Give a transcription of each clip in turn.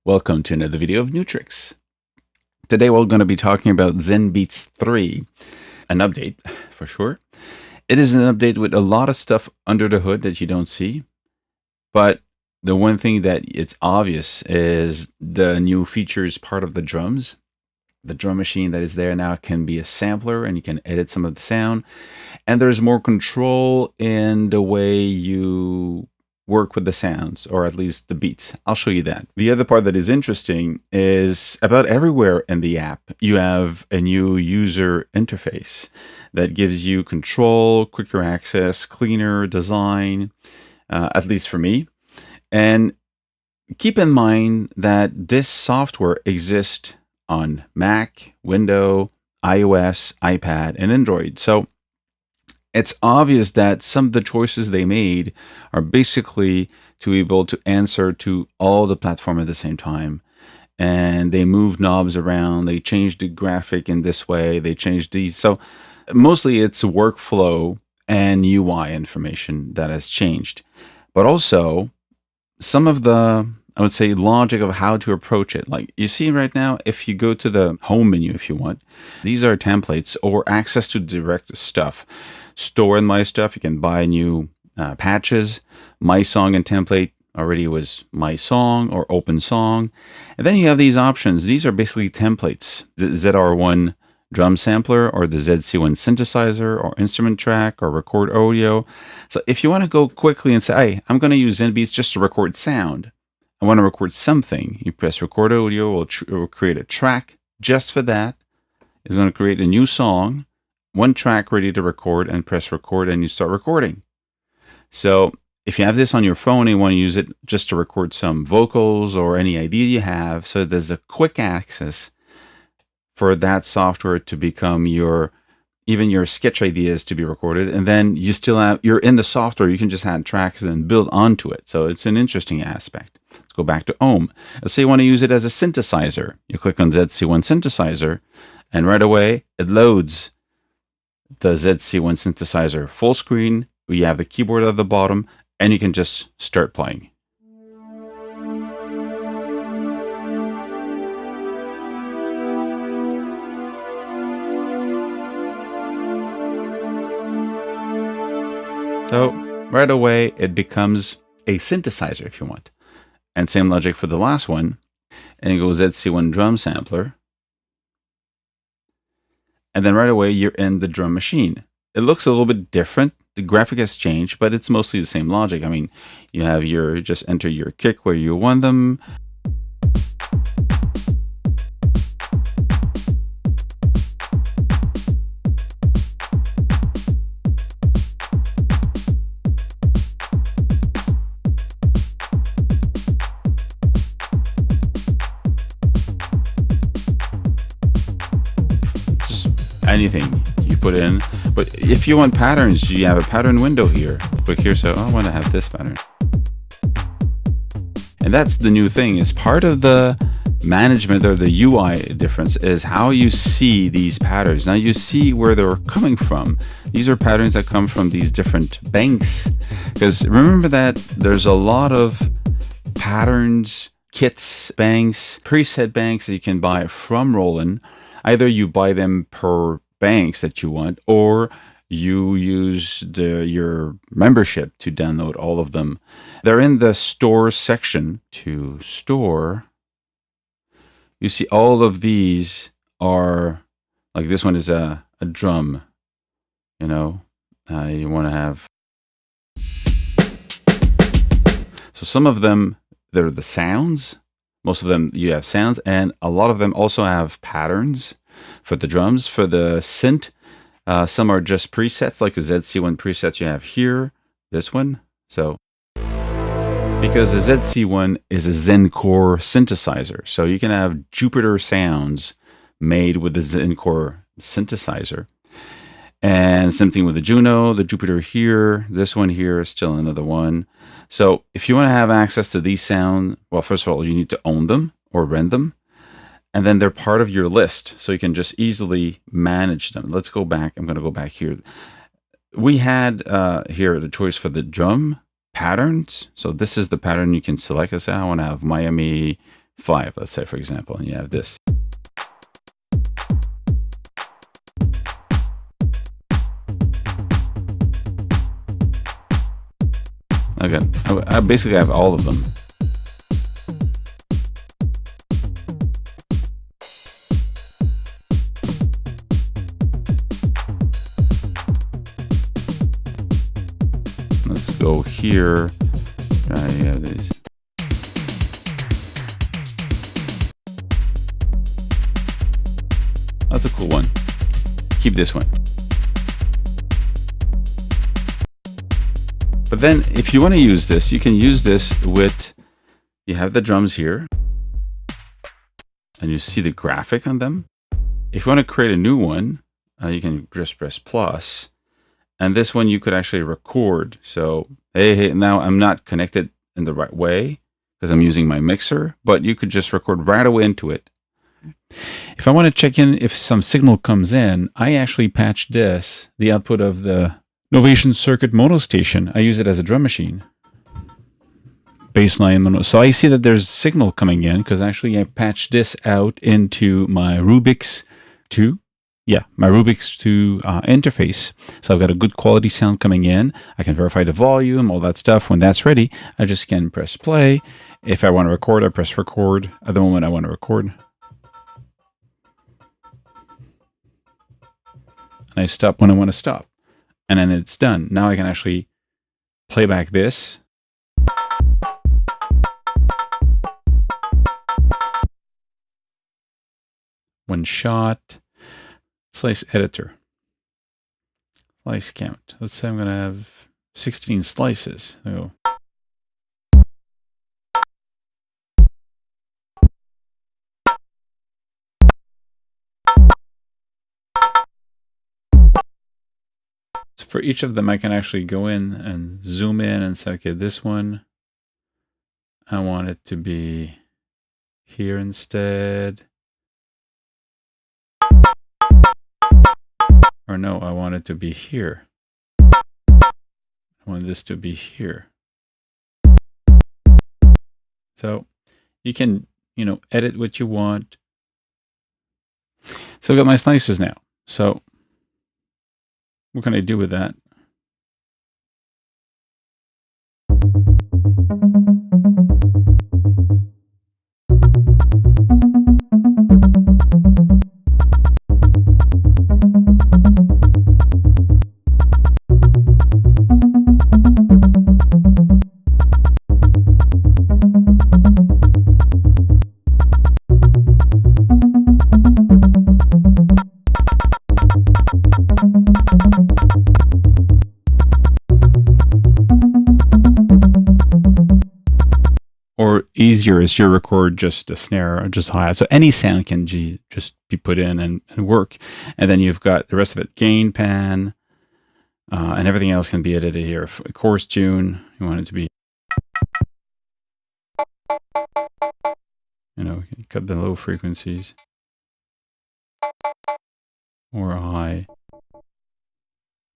Welcome to another video of Nu-Trix. Today we're going to be talking about Zenbeats 3, an update for sure. It is an update with a lot of stuff under the hood that you don't see, but the one thing that it's obvious is the new features part of the drums. The drum machine that is there now can be a sampler and you can edit some of the sound, and there's more control in the way you work with the sounds, or at least the beats. I'll show you that. The other part that is interesting is about everywhere in the app, you have a new user interface that gives you control, quicker access, cleaner design, at least for me. And keep in mind that this software exists on Mac, Windows, iOS, iPad, and Android. So it's obvious that some of the choices they made are basically to be able to answer to all the platforms at the same time. And they move knobs around, they changed the graphic in this way, they changed these. So mostly it's workflow and UI information that has changed. But also some of the, I would say, logic of how to approach it. Like you see right now, if you go to the home menu, if you want, these are templates or access to direct stuff. Store in My Stuff, you can buy new patches. My Song and template already was My Song or Open Song. And then you have these options. These are basically templates. The ZR1 Drum Sampler or the ZC1 synthesizer or instrument track or record audio. So if you want to go quickly and say, hey, I'm going to use Zenbeats just to record sound, I want to record something, you press record audio, it will create a track just for that. It's going to create a new song, one track ready to record, and press record and you start recording. So if you have this on your phone and you want to use it just to record some vocals or any idea you have, so there's a quick access for that software to become even your sketch ideas to be recorded. And then you still have, you're in the software, you can just add tracks and build onto it. So it's an interesting aspect. Let's go back to Ohm. Let's say you want to use it as a synthesizer. You click on ZC1 synthesizer and right away it loads the ZC1 synthesizer full screen. We have the keyboard at the bottom and you can just start playing. So right away it becomes a synthesizer if you want. And same logic for the last one. And it goes ZC1 Drum Sampler. And then right away, you're in the drum machine. It looks a little bit different. The graphic has changed, but it's mostly the same logic. I mean, you have just enter your kick where you want them. Anything you put in, but if you want patterns, you have a pattern window here. Click here, so I want to have this pattern, and that's the new thing. Is part of the management or the UI difference is how you see these patterns. Now you see where they're coming from. These are patterns that come from these different banks, because remember that there's a lot of patterns, kits, banks, preset banks that you can buy from Roland. Either you buy them per banks that you want, or you use your membership to download all of them. They're in the store section. To store, you see all of these are, like this one is a drum, you want to have. So some of them, they're the sounds. Most of them you have sounds, and a lot of them also have patterns for the drums. For the synth, some are just presets, like the ZC1 presets you have here, this one. So because the ZC1 is a Zencore synthesizer, so you can have Jupiter sounds made with the Zencore synthesizer. And same thing with the Juno, the Jupiter here, this one here is still another one. So if you want to have access to these sounds, well, first of all, you need to own them or rent them. And then they're part of your list, so you can just easily manage them. Let's go back. I'm going to go back here. We had here the choice for the drum patterns. So this is the pattern you can select. I say I want to have Miami 5, let's say, for example, and you have this. Okay, I basically have all of them. Let's go here. I have these. That's a cool one. Keep this one. But then if you want to use this, you can use this with, you have the drums here and you see the graphic on them. If you want to create a new one, you can just press plus. And this one you could actually record. So, hey, now I'm not connected in the right way because I'm using my mixer, but you could just record right away into it. If I want to check in if some signal comes in, I actually patch this, the output of the Novation circuit mono station. I use it as a drum machine. Bassline mono. So I see that there's signal coming in because actually I patched this out into my Rubik's 2. Yeah, my Rubik's 2 interface. So I've got a good quality sound coming in. I can verify the volume, all that stuff. When that's ready, I just can press play. If I want to record, I press record. At the moment I want to record. And I stop when I want to stop. And then it's done. Now I can actually play back this. One shot. Slice editor. Slice count. Let's say I'm going to have 16 slices. So for each of them, I can actually go in and zoom in and say, okay, this one, I want it to be here instead. Or no, I want it to be here. I want this to be here. So you can, edit what you want. So I've got my slices now. So what can I do with that? Or easier is you record just a snare or just hi-hat. So any sound can just be put in and work. And then you've got the rest of it, gain, pan, and everything else can be edited here. A chorus tune, you want it to be, cut the low frequencies. Or a high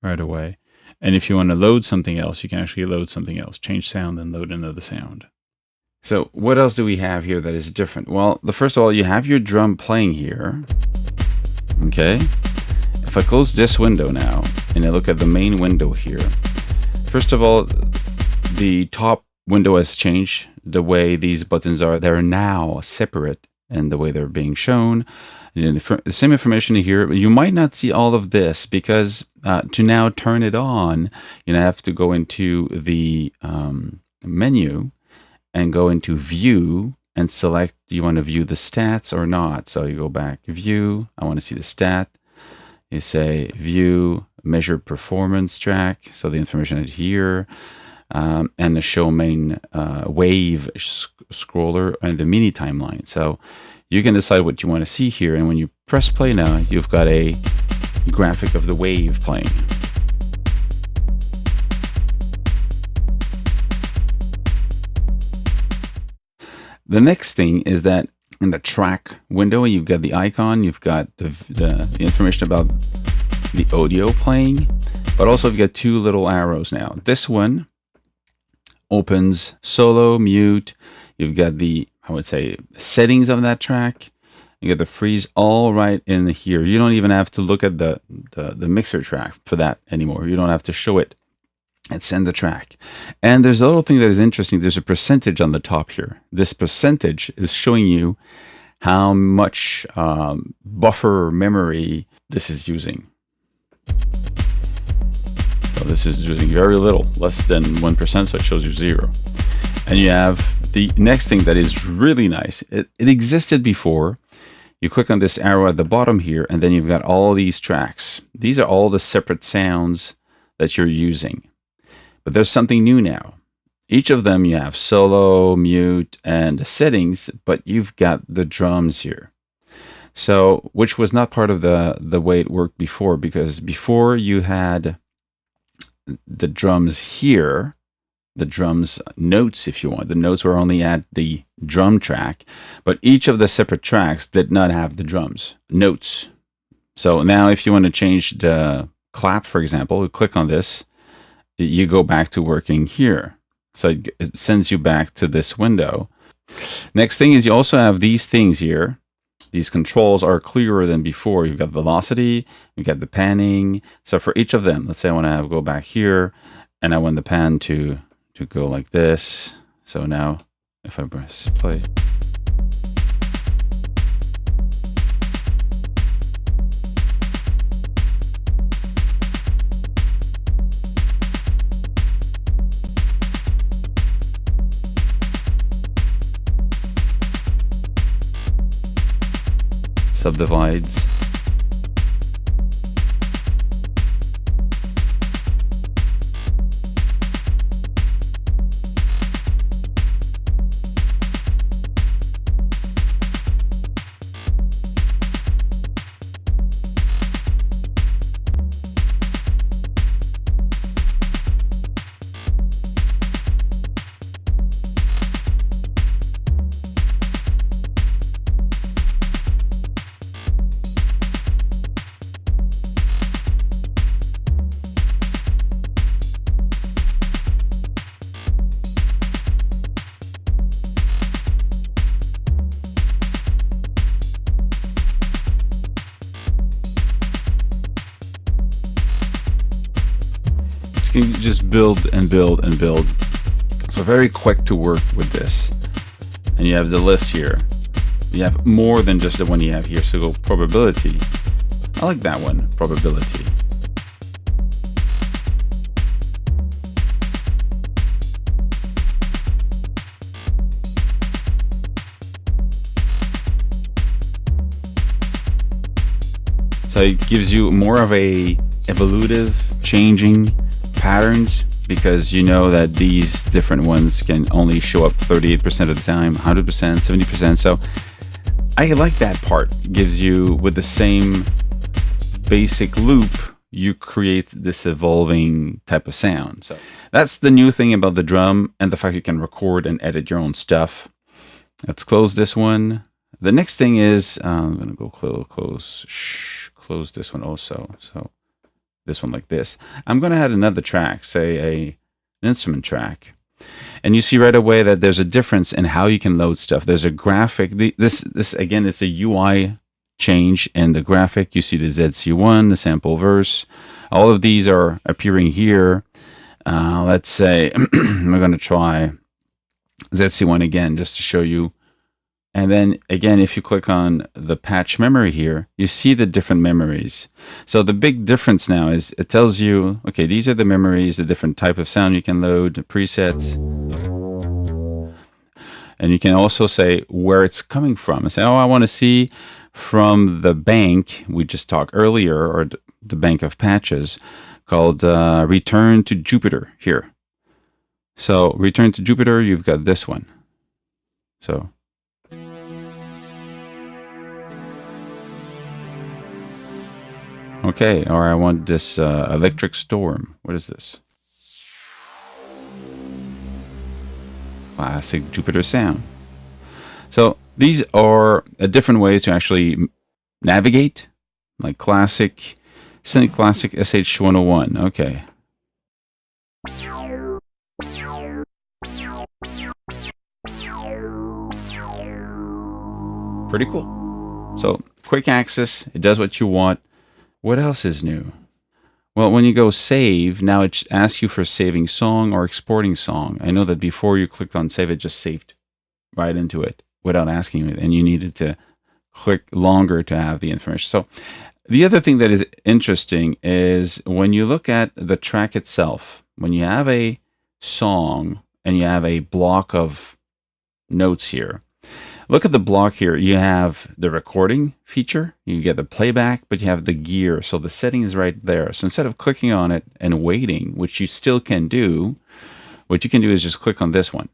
right away. And if you want to load something else, you can actually load something else. Change sound and load another sound. So what else do we have here that is different? Well, first of all, you have your drum playing here. Okay. If I close this window now and I look at the main window here, first of all, the top window has changed. The way these buttons are, they're now separate in the way they're being shown. And the same information here, you might not see all of this because to now turn it on, I have to go into the menu and go into view and select, do you want to view the stats or not? So you go back, view, I want to see the stat. You say view, measure performance track. So the information is here, and the show main wave scroller and the mini timeline. So you can decide what you want to see here. And when you press play now, you've got a graphic of the wave playing. The next thing is that in the track window, you've got the icon, you've got the information about the audio playing, but also you've got two little arrows now. This one opens solo, mute, you've got the I would say, settings of that track. You get the freeze all right in here. You don't even have to look at the mixer track for that anymore. You don't have to show it and send the track. And there's a little thing that is interesting. There's a percentage on the top here. This percentage is showing you how much buffer memory this is using. So this is using very little, less than 1%, so it shows you 0. And you have the next thing that is really nice. It existed before. You click on this arrow at the bottom here, and then you've got all these tracks. These are all the separate sounds that you're using. But there's something new now. Each of them you have solo, mute, and settings, but you've got the drums here. So, which was not part of the way it worked before, because before you had the drums here, the drums notes, if you want. The notes were only at the drum track, but each of the separate tracks did not have the drums notes. So now if you want to change the clap, for example, you click on this, you go back to working here. So it sends you back to this window. Next thing is you also have these things here. These controls are clearer than before. You've got velocity, you've got the panning. So for each of them, let's say I want to go back here, and I want the pan to go like this. So now if I press play, subdivides. You can just build and build and build. So very quick to work with this. And you have the list here. You have more than just the one you have here. So go probability. I like that one, probability. So it gives you more of a evolutive, changing patterns, because you know that these different ones can only show up 38% of the time, 100%, 70%. So I like that part. Gives you, with the same basic loop, you create this evolving type of sound. So that's the new thing about the drum, and the fact you can record and edit your own stuff. Let's close this one. The next thing is, I'm gonna go close this one also. So this one like this. I'm going to add another track, say an instrument track. And you see right away that there's a difference in how you can load stuff. There's a graphic. This again, it's a UI change in the graphic. You see the ZC1, the sample verse. All of these are appearing here. Let's say we're going to try ZC1 again, just to show you. And then again, if you click on the patch memory here, you see the different memories. So the big difference now is it tells you, okay, these are the memories, the different type of sound you can load, the presets. And you can also say where it's coming from. And say, oh, I want to see from the bank we just talked earlier, or the bank of patches, called Return to Jupiter here. So Return to Jupiter, you've got this one. So okay, or I want this electric storm. What is this? Classic Jupiter sound. So these are a different way to actually navigate, like classic, Synth Classic SH101. Okay. Pretty cool. So quick access, it does what you want. What else is new? Well, when you go save, now it asks you for saving song or exporting song. I know that before you clicked on save, it just saved right into it without asking you, and you needed to click longer to have the information. So the other thing that is interesting is when you look at the track itself, when you have a song and you have a block of notes here, look at the block here. You have the recording feature, you get the playback, but you have the gear. So the setting is right there. So instead of clicking on it and waiting, which you still can do, what you can do is just click on this one.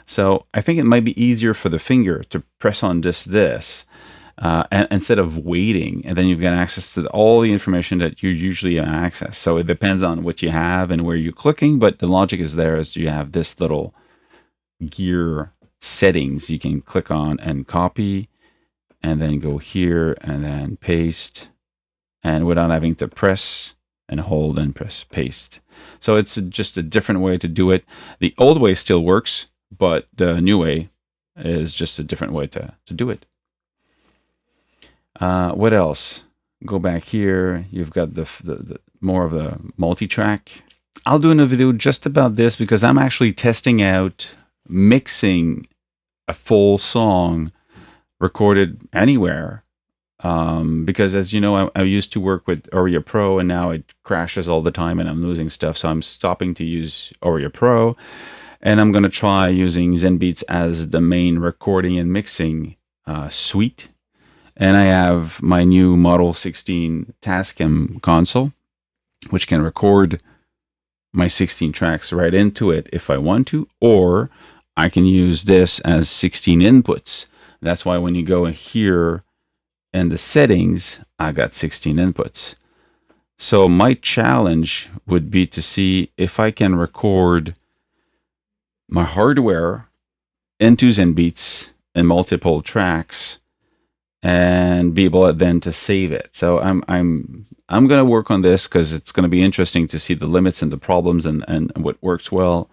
So I think it might be easier for the finger to press on this, and instead of waiting, and then you've got access to all the information that you usually access. So it depends on what you have and where you're clicking, but the logic is there is you have this little gear settings you can click on and copy, and then go here and then paste, and without having to press and hold and press paste. So it's just a different way to do it. The old way still works, but the new way is just a different way to do it. What else? Go back here. You've got the more of a multi-track. I'll do a video just about this because I'm actually testing out mixing a full song recorded anywhere. Because as you know, I used to work with Audio Pro, and now it crashes all the time and I'm losing stuff. So I'm stopping to use Audio Pro, and I'm going to try using Zenbeats as the main recording and mixing suite. And I have my new Model 16 Tascam console, which can record my 16 tracks right into it if I want to, or I can use this as 16 inputs. That's why when you go here in the settings, I got 16 inputs. So my challenge would be to see if I can record my hardware into Zenbeats in multiple tracks and be able then to save it. So I'm going to work on this because it's going to be interesting to see the limits and the problems and what works well.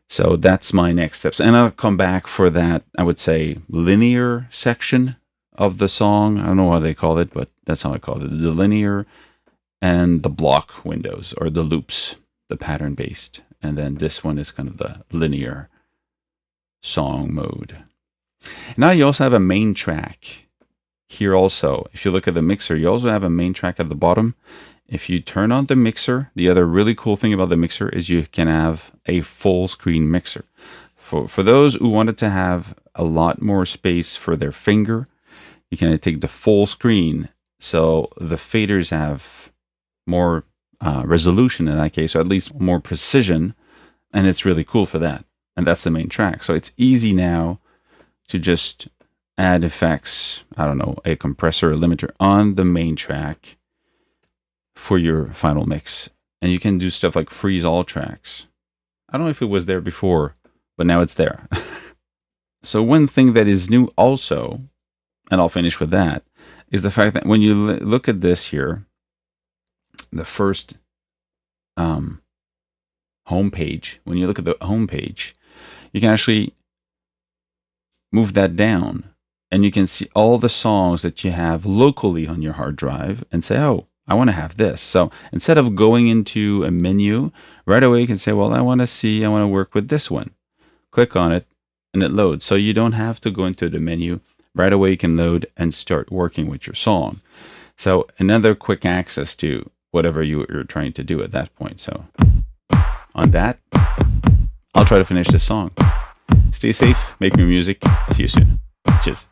So that's my next steps. And I'll come back for that, I would say, linear section of the song. I don't know how they call it, but that's how I call it. The linear and the block windows, or the loops, the pattern based. And then this one is kind of the linear song mode. Now you also have a main track here also. If you look at the mixer, you also have a main track at the bottom. If you turn on the mixer, the other really cool thing about the mixer is you can have a full screen mixer. For those who wanted to have a lot more space for their finger, you can take the full screen. So the faders have more resolution in that case, or at least more precision. And it's really cool for that. And that's the main track. So it's easy now to just add effects, I don't know, a compressor, a limiter on the main track for your final mix. And you can do stuff like freeze all tracks. I don't know if it was there before, but now it's there. So one thing that is new also, and I'll finish with that, is the fact that when you look at this here, the first home page, when you look at the home page, you can actually move that down, and you can see all the songs that you have locally on your hard drive and say, oh, I want to have this. So instead of going into a menu, right away you can say, well, I want to work with this one. Click on it and it loads. So you don't have to go into the menu. Right away you can load and start working with your song. So another quick access to whatever you're trying to do at that point. So on that, I'll try to finish this song. Stay safe, make new music. See you soon. Cheers.